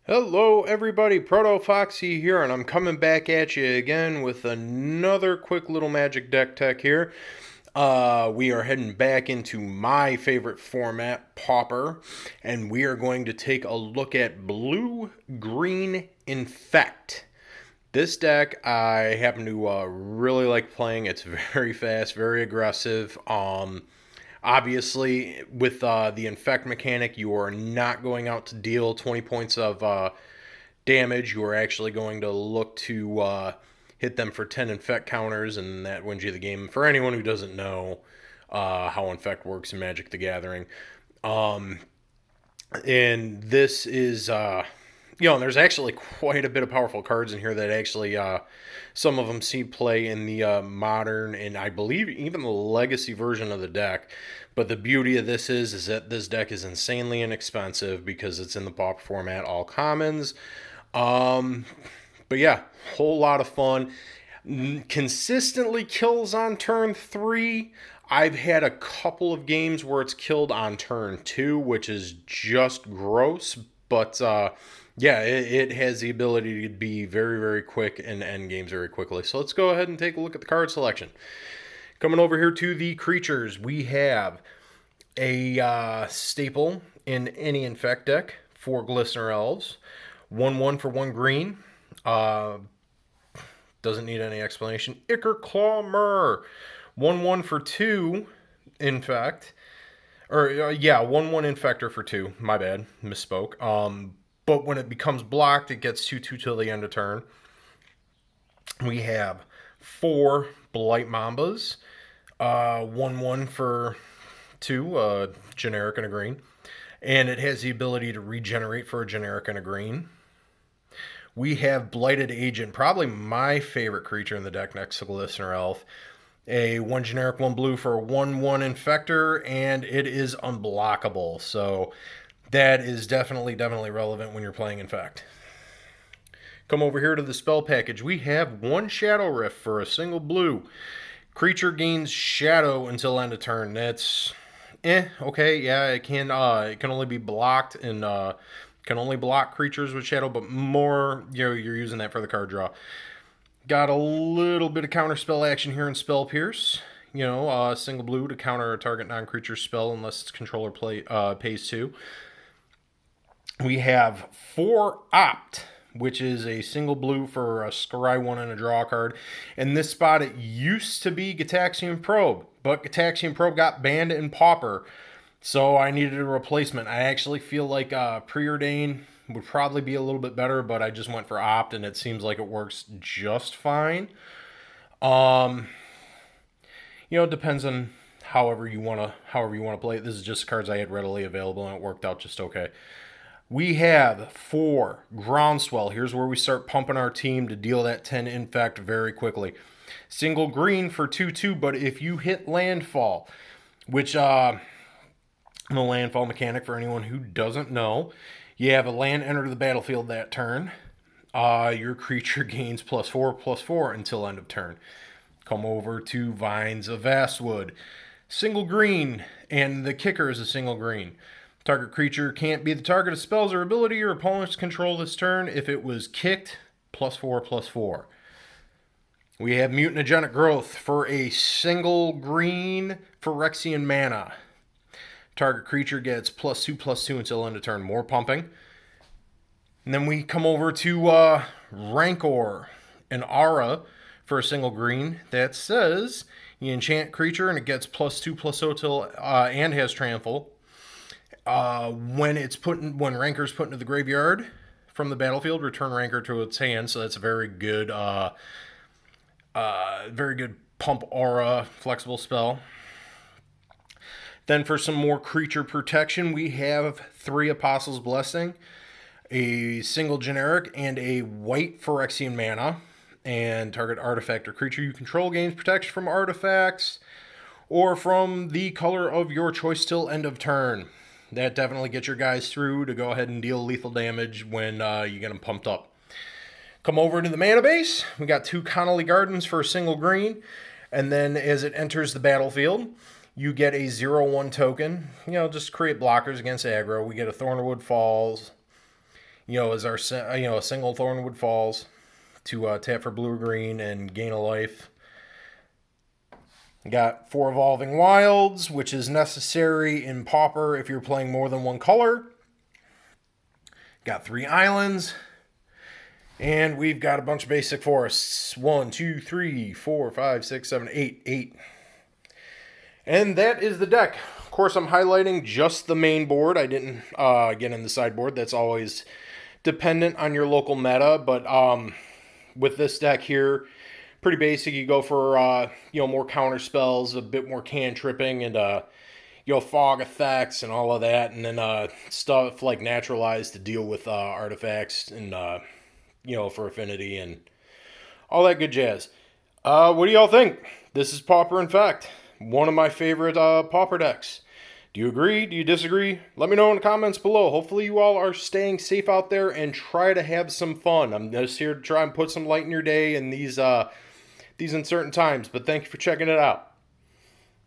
Hello everybody, ProtoFoxy here, and I'm coming back at you again with another quick little magic deck tech here. We are heading back into my favorite format, Pauper, and we are going to take a look at Blue-Green Infect. This deck I happen to really like playing. It's very fast, very aggressive. Obviously, with the infect mechanic, you are not going out to deal 20 points of damage. You are actually going to look to hit them for 10 infect counters, and that wins you the game. For anyone who doesn't know how infect works in Magic the Gathering, um, and this is and there's actually quite a bit of powerful cards in here that actually some of them see play in the modern and I believe even the legacy version of the deck. But the beauty of this is that this deck is insanely inexpensive because it's in the pauper format, all commons. um but yeah, whole lot of fun. Consistently kills on turn 3. I've had a couple of games where it's killed on turn 2, which is just gross. But yeah, it has the ability to be very, very quick and end games very quickly. So let's go ahead and take a look at the card selection. Coming over here to the creatures, we have a staple in any infect deck for Glistener Elves. 1/1 for 1 green. Doesn't need any explanation. Ichor Clawmer. 1/1 for 2 infect. Or, 1/1 infector for 2. My bad. Misspoke. But when it becomes blocked, it gets 2/2 till the end of turn. We have 4 Blight Mambas. 1/1 for 2. Generic and a green. And it has the ability to regenerate for a generic and a green. We have Blighted Agent, probably my favorite creature in the deck next to Glistener Elf. A 1 generic, 1 blue for a 1/1 infector, and it is unblockable. So that is definitely relevant when you're playing Infect. Come over here to the spell package. We have 1 Shadow Rift for a single blue. Creature gains Shadow until end of turn. That's okay. Yeah, it can only be blocked and can only block creatures with Shadow, but more you're using that for the card draw. Got a little bit of counter spell action here in Spell Pierce. Single blue to counter a target non-creature spell unless its controller pays 2. We have 4 Opt, which is a single blue for a scry 1 and a draw card. In this spot, it used to be Gataxian Probe, but Gataxian Probe got banned in Pauper, so I needed a replacement. I actually feel like Preordain would probably be a little bit better, but I just went for Opt, and it seems like it works just fine. It depends on however you want to play it. This is just cards I had readily available, and it worked out just okay. We have 4 Groundswell. Here's where we start pumping our team to deal that 10 infect very quickly. Single green for 2/2, but if you hit landfall, which the landfall mechanic, for anyone who doesn't know, you have a land enter the battlefield that turn. Your creature gains +4/+4 until end of turn. Come over to Vines of Vastwood. Single green, and the kicker is a single green. Target creature can't be the target of spells or ability your opponents control this turn. If it was kicked, +4/+4. We have Mutagenic Growth for a single green Phyrexian mana. Target creature gets +2/+2 until end of turn. More pumping. And then we come over to Rancor, an Aura for a single green that says you enchant creature and it gets +2/+0 till and has trample. When Rancor's put into the graveyard from the battlefield, return Rancor to its hand. So that's a very good pump aura flexible spell. Then for some more creature protection, we have 3 Apostles' Blessing, a single generic, and a white Phyrexian mana. And target artifact or creature you control gains protection from artifacts or from the color of your choice till end of turn. That definitely gets your guys through to go ahead and deal lethal damage when you get them pumped up. Come over to the mana base. We got 2 Connolly Gardens for a single green. And then as it enters the battlefield, you get a 0/1 token. Just create blockers against aggro. We get a Thornwood Falls. as our a single Thornwood Falls to tap for blue or green and gain a life. Got 4 Evolving Wilds, which is necessary in Pauper if you're playing more than one color. Got 3 islands. And we've got a bunch of basic forests. 1, 2, 3, 4, 5, 6, 7, 8. 8. And that is the deck. Of course, I'm highlighting just the main board. I didn't get in the sideboard. That's always dependent on your local meta. But with this deck here, pretty basic. You go for more counter spells, a bit more cantripping, and fog effects and all of that, and then stuff like Naturalize to deal with artifacts and for affinity and all that good jazz. What do y'all think? This is Pauper Infect, one of my favorite Pauper decks. Do you agree? Do you disagree? Let me know in the comments below. Hopefully you all are staying safe out there and try to have some fun. I'm just here to try and put some light in your day in these uncertain times, but thank you for checking it out.